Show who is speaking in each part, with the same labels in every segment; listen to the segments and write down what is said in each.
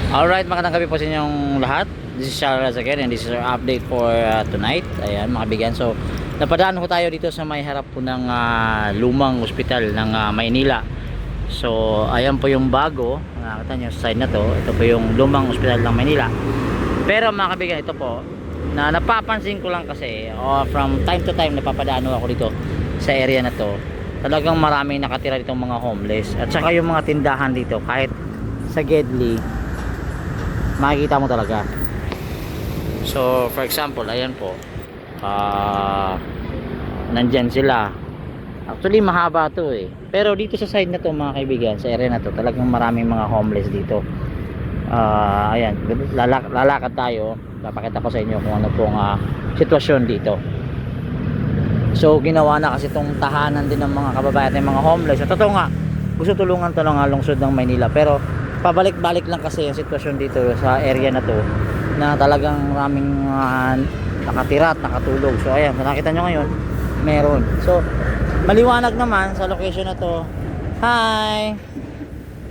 Speaker 1: Alright, magandang gabi po sa inyong lahat. This is Charles again and this is our update for tonight. Ayan mga kaibigan. So, napadaan po tayo dito sa may harap po ng lumang ospital ng Maynila. So, ayan po yung bago. Nakita nyo sa side na to. Ito po yung lumang ospital ng Maynila. Pero mga kaibigan, ito po, na napapansin ko lang kasi from time to time napapadaan ako dito sa area na to. Talagang maraming nakatira ditong mga homeless. At saka yung mga tindahan dito, kahit sa Gedli, makikita mo talaga. So for example, ayan po, nandyan sila. Actually mahaba to eh, pero dito sa side na to mga kaibigan, sa area na to, talagang maraming mga homeless dito. Ayan, lalakad tayo, papakita ko sa inyo kung ano pong sitwasyon dito. So ginawa na kasi itong tahanan din ng mga kababayan ng mga homeless. At totoo nga, gusto tulungan to ng lungsod ng Maynila, pero pabalik-balik lang kasi yung sitwasyon dito sa area na to, na talagang maraming nakatira at nakatulog. So ayan, nakita nyo ngayon, meron. So maliwanag naman sa location na to. Hi!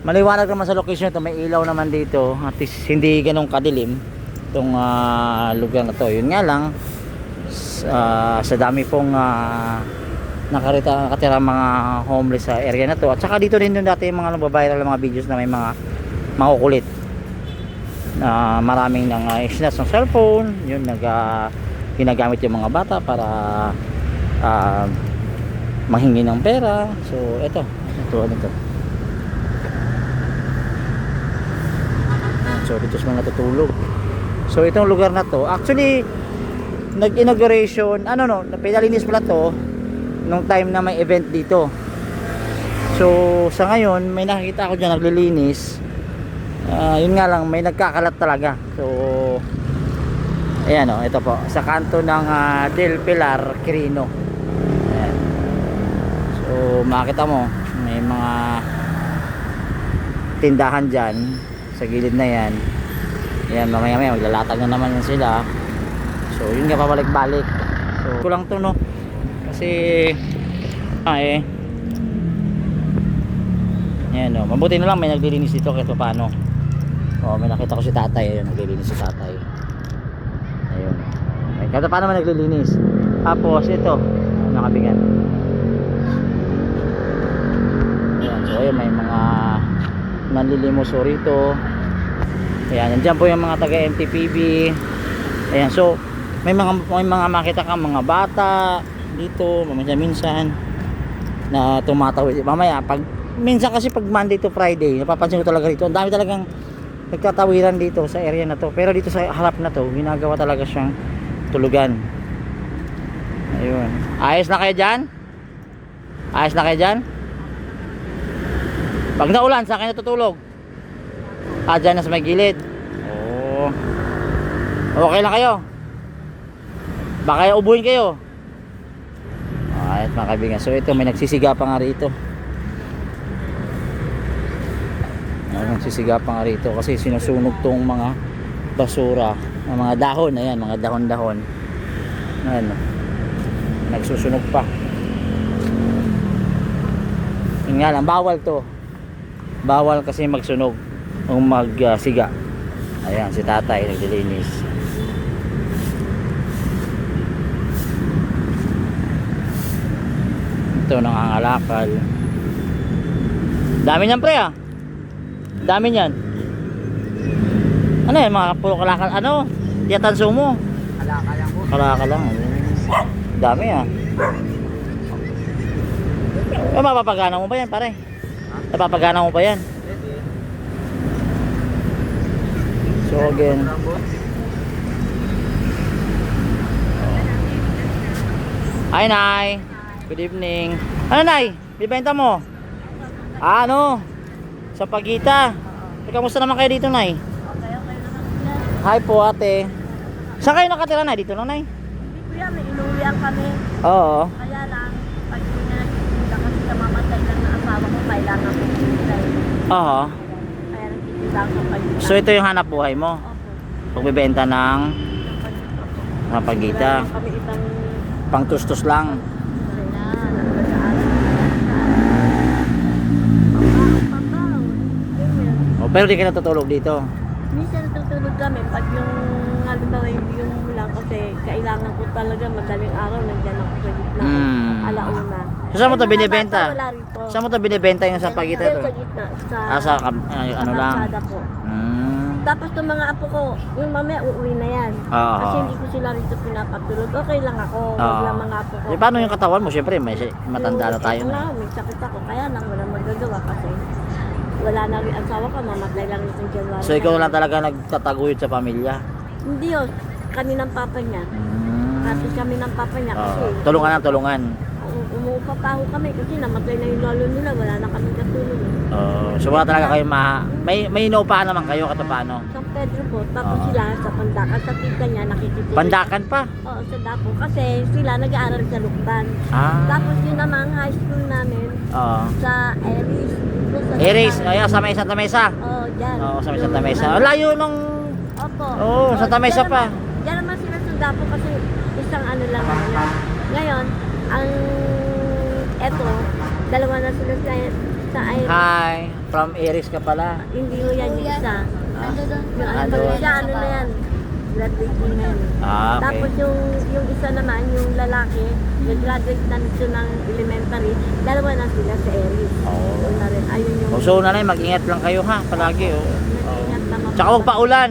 Speaker 1: Maliwanag naman sa location na to, may ilaw naman dito. At least hindi ganun kadilim itong lugar na to. Yun nga lang, sa dami pong nakatira mga homeless sa area na to. At saka dito din yung dati yung mga nagbabiral ng mga videos na may mga makukulit na maraming nang snatch ng cellphone, yun ginagamit yung mga bata para manghingi ng pera. So ito ano to. So dito sa mga natutulog. So itong lugar na to, actually nag-inauguration, pinalinis pala to nung time na may event dito. So sa ngayon may nakikita ako dyan naglilinis. Yun nga lang, may nagkakalat talaga. So ayan ito po sa kanto ng Del Pilar, Quirino. Ayan. So makita mo may mga tindahan dyan sa gilid na yan. Ayan, mamaya maglalatag na naman yan sila. So yun nga, pabalik-balik. So kulang to kasi ayan mabuti na lang may naglilinis dito kahit paano. May nakita ko si tatay, ayun, naglilinis si tatay. Ayun. Kahit paano man naglilinis. Tapos ito, nakabigan. Ayan, so ayun, may mga nanlilimuso rito. Ayan, nandiyan po yung mga taga MTPB. Ayan, so may mga makita kang mga bata dito, minsan na tumatawid. Mamaya minsan kasi pag Monday to Friday, napapansin ko talaga rito, ang dami talagang nagtatawiran dito sa area na to. Pero dito sa harap na to, ginagawa talaga siyang tulugan. Ayun. Ayos na kayo dyan? Ayos na kayo dyan? Pag naulan, saan kayo natutulog? Dyan na sa may gilid. Okay lang kayo? Baka ubuhin kayo? Ayos mga kaibigan. So ito, may nagsisiga pa nga rito. Nagsisiga pa nga rito kasi sinusunog tong mga basura, mga dahon. Ayan, mga dahon-dahon. Ayan, nagsusunog pa. Yun nga lang, bawal to. Bawal kasi magsunog o magsiga. Ayan, si tatay naglilinis. Ito, nangangalakal. Dami niyan pre dami niyan. Ano yan, mga puro kalakal, tiyatan sumo. Kalakal lang po. Kalakal lang. Dami mapapagana mo ba yan pare? Napapagana mo ba yan? So again, hi Nay, good evening. Ano Nay, bibenta mo? Sa Pagita. Kamusta naman kayo dito Nay? Hi po ate. Saan kayo nakatira Nay? Dito lang Nay?
Speaker 2: Kuya, may inuwian kami.
Speaker 1: Oo.
Speaker 2: Kaya lang, pag pinagpunta kasi sa mamatay lang na asawa ko, kailangan ko pinitay.
Speaker 1: Oo.
Speaker 2: Kaya nagtitila ko kayo.
Speaker 1: So ito yung hanap buhay mo?
Speaker 2: Opo.
Speaker 1: Pagbibenta ng Pagita.
Speaker 2: Kami ibang
Speaker 1: Pang tustos lang. Pero di ka natutulog dito.
Speaker 2: Minsan natutulog kami pag yung halimbawa yung lang kasi kailangan ko talaga madaling araw nandiyan ako sa gitna. Alauna.
Speaker 1: So, saan mo to
Speaker 2: Yung mga
Speaker 1: binibenta?
Speaker 2: bata, wala rito.
Speaker 1: Saan mo to binibenta yung sa pagitan to?
Speaker 2: Sa gitna. Sa,
Speaker 1: Ano lang?
Speaker 2: kalsada po.
Speaker 1: Hmm.
Speaker 2: Tapos yung mga apo ko, yung mamaya uuwi na yan.
Speaker 1: Oo.
Speaker 2: Kasi hindi ko sila rito pinapatulog. Okay lang ako. Wag
Speaker 1: Oo.
Speaker 2: lang mga apo ko.
Speaker 1: Eh, paano yung katawan mo? Siyempre, may matanda na tayo
Speaker 2: Wala,
Speaker 1: na.
Speaker 2: may sakit ako. Kaya lang wala magagawa kasi wala na rin asawa ko. Mamatay lang itong January.
Speaker 1: So, ikaw lang talaga nagtataguyod sa pamilya?
Speaker 2: Hindi yun. Kami ng papa niya.
Speaker 1: Hmm.
Speaker 2: Tapos kami ng papa niya kasi
Speaker 1: Tulungan ng tulungan.
Speaker 2: umuupa pa ako kami kasi namatay na yung lolo nila. Wala na kami katulong.
Speaker 1: So, wala talaga kayo may inuupahan naman kayo kato paano?
Speaker 2: San Pedro po. Tapos
Speaker 1: Oo.
Speaker 2: sila sa Pandakan. Sa tita niya nakikita.
Speaker 1: Pandakan pa?
Speaker 2: Oo, sa Dapo. Kasi sila nag-aaral sa Lukban. Tapos yun naman high school namin
Speaker 1: Oo.
Speaker 2: sa Eris. Dito sa
Speaker 1: Eris,
Speaker 2: Santa-
Speaker 1: ay, sa may Santa Mesa.
Speaker 2: Oo, dyan.
Speaker 1: Oo, sa may Santa
Speaker 2: Yung
Speaker 1: Mesa.
Speaker 2: ano-
Speaker 1: Ang layo nung
Speaker 2: Opo.
Speaker 1: Oo, Santa Mesa
Speaker 2: dyan
Speaker 1: pa.
Speaker 2: naman- Dyan naman sila sa Dapo kasi isang ano lang nila. Ngayon, ang eto, dalawa na sila sa Iris.
Speaker 1: Hi, from Eris ka pala.
Speaker 2: Hindi ko yan yung isa. Yung ano,
Speaker 1: Ano?
Speaker 2: siya, ano na yan. Graduate na yan.
Speaker 1: Okay.
Speaker 2: Tapos yung isa naman, yung lalaki, nag-graduate na nito ng elementary, dalawa na sila sa Eris.
Speaker 1: Oo.
Speaker 2: Doon na rin. Ayun yung...
Speaker 1: So, nanay, mag-ingat lang kayo ha, palagi.
Speaker 2: Nag-ingat naman.
Speaker 1: Tsaka huwag paulan.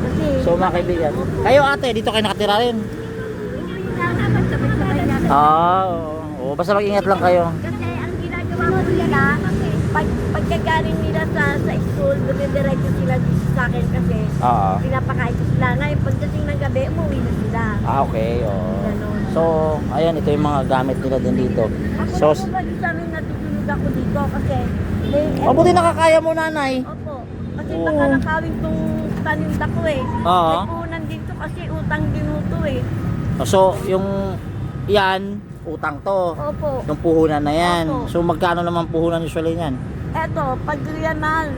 Speaker 2: Kasi,
Speaker 1: So, mga kaibigan. Kayo ate, dito kayo nakatira rin.
Speaker 2: sabay-sabay na.
Speaker 1: Oo. Basta mag-ingat lang kayo.
Speaker 2: Kasi ang ginagawa ko nila, pagkagaling nila sa school, dumidiretso sila dito sa akin kasi
Speaker 1: Oo.
Speaker 2: pinapakain ko sila. Ngayon, pagdating ng gabi, umuwi na sila.
Speaker 1: Okay.
Speaker 2: Ganon.
Speaker 1: So, ayan, ito yung mga gamit nila din dito.
Speaker 2: Ako
Speaker 1: So,
Speaker 2: po ba sa amin natutulog ako dito kasi may...
Speaker 1: mabuti nakakaya mo nanay.
Speaker 2: Opo. Kasi
Speaker 1: Oo.
Speaker 2: baka nakawin tong paninda ko eh.
Speaker 1: Oo.
Speaker 2: May puhunan dito kasi utang dinuto eh.
Speaker 1: So, yung yan, utang to.
Speaker 2: Opo.
Speaker 1: Yung puhunan na yan.
Speaker 2: Opo.
Speaker 1: So, magkano naman puhunan usually yan?
Speaker 2: Eto, pag Rianal,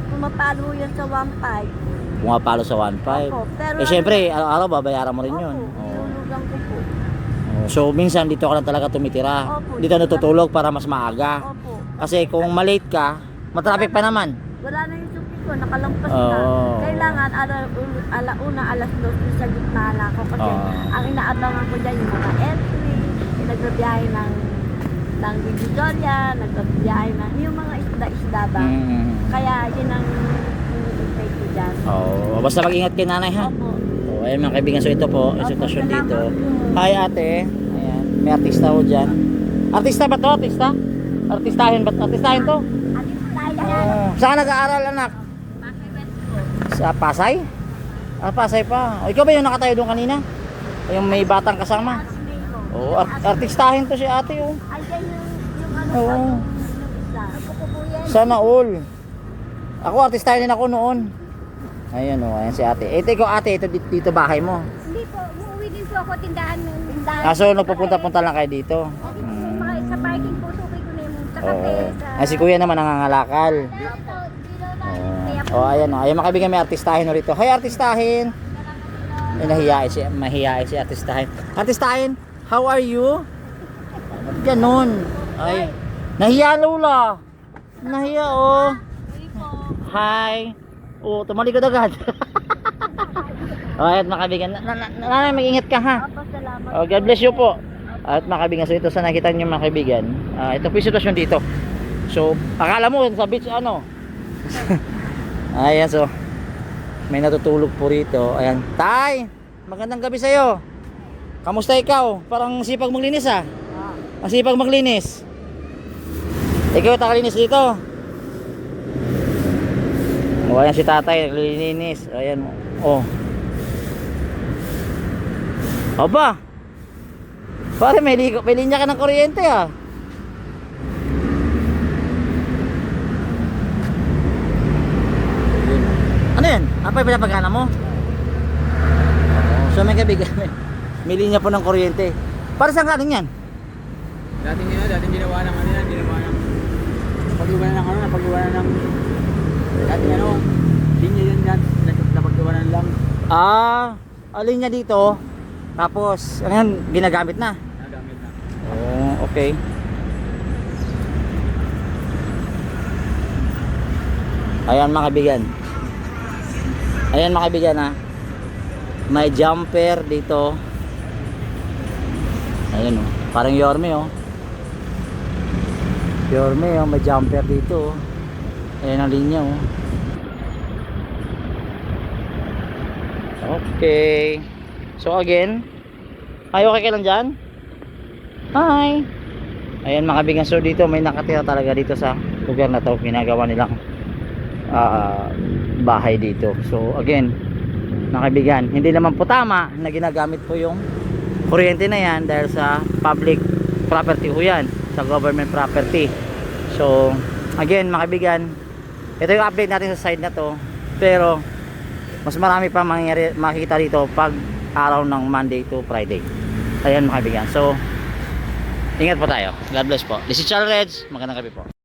Speaker 2: pumapalo yan sa 1.5.
Speaker 1: Pumapalo sa 1.5.
Speaker 2: Opo. Pero
Speaker 1: Eh, syempre, araw-araw babayaran mo rin yun.
Speaker 2: Opo, nilulugan ko po.
Speaker 1: So, minsan dito ka lang talaga tumitira.
Speaker 2: Opo.
Speaker 1: Dito natutulog para mas maaga.
Speaker 2: Opo.
Speaker 1: Kasi kung malate ka, matraffic pa naman.
Speaker 2: Wala na yung suki ko, nakalampas
Speaker 1: Oo.
Speaker 2: na. Kailangan alauna, alas 2 sa gitna na ako kasi
Speaker 1: Oo.
Speaker 2: ang inaabangan ko dyan yung mga entry, yung nagbabiyahe ng Divisoria, nagbabiyahe ng yung mga isda-isda ba. Kaya yun ang hinihintay ko dyan.
Speaker 1: Oh, basta mag-ingat kay nanay ha.
Speaker 2: Opo.
Speaker 1: Oh, ayun mga kaibigan, so ito po, yung
Speaker 2: Opo,
Speaker 1: sitwasyon
Speaker 2: salamat
Speaker 1: dito.
Speaker 2: po.
Speaker 1: Hi ate. Ayan, may artista ho dyan. Artista ba to? Artista? Artistahin ba? Artistahin to?
Speaker 2: Ano po tayo yan?
Speaker 1: Saan nag-aaral anak? Sa Pasay? Ah, Pasay pa. O, ikaw ba yung nakatayo doon kanina? O, yung may batang kasama? Oo, artistahin to si ate oh.
Speaker 2: Ayan yung ano
Speaker 1: Oo.
Speaker 2: yung isa. Ako po yan.
Speaker 1: Sana all. Ako, artistahin din ako noon. Ayan oh, ayan si ate. Ito ikaw ate, ito dito bahay mo.
Speaker 2: Hindi po, umuwi din po ako tindahan ng tindahan.
Speaker 1: Ah, so nagpupunta-punta lang kayo dito.
Speaker 2: Sa parking po, suki ko na yung sa
Speaker 1: Oo.
Speaker 2: kape. Sa...
Speaker 1: Ay, si kuya naman nangangalakal.
Speaker 2: Kaya
Speaker 1: Oh, ayan oh. Ayan mga kaibigan, may artistahin rito. Hay, artistahin. Ay, mahihiyain si artistahin. Artistahin, how are you? Ganon. Ay, nahiya Lola. Nahiya oh. Hi. Oh, tumalikod agad. Oh, ayan mga kaibigan. Nanay, mag-ingat ka ha.
Speaker 2: Opo, salamat.
Speaker 1: Oh, God bless you po. At mga kaibigan, so ito sa nakita niyo mga kaibigan, ito po yung sitwasyon dito. So, akala mo sa beach ano? Ayan, so may natutulog po rito. Ayan. Tay, magandang gabi sa'yo. Kamusta ikaw? Parang sipag maglinis ah. Ang sipag maglinis. Ikaw takalinis dito. O, ayan si tatay, naglilinis. Ayan mo. Oh. Aba. Pare, may linya ka ng kuryente ah. Ano yan? Apa yung pinapagana mo? So may kaibigan, may linya po ng kuryente. Para saan galing yan?
Speaker 3: Dating ginawa ng ano yan, ginawa ng pag-iwanan ng ano, pag-iwanan ng dating ano, linya yun yan, napag-iwanan lang.
Speaker 1: Alin niya dito. Tapos, ano yan, ginagamit na.
Speaker 3: Nagamit na.
Speaker 1: Oh, okay. Ayan mga kaibigan. Ayan mga kaibigan ha. May jumper dito. Ayun oh. Parang Yorme oh. Yorme oh, may jumper dito oh. Ayan ang linya oh. Okay. So again, ay okay ka lang dyan? Hi. Ayan mga kaibigan, so dito may nakatira talaga dito sa lugar na to. Ginagawa nilang bahay dito. So again mga kaibigan, hindi naman po tama na ginagamit po yung kuryente na yan dahil sa public property po yan, sa government property. So again mga kaibigan, ito yung update natin sa side na to, pero mas marami pa makikita dito pag araw ng Monday to Friday. Ayan mga kaibigan, so ingat po tayo. God bless po. This is Charles Reds, magandang gabi po.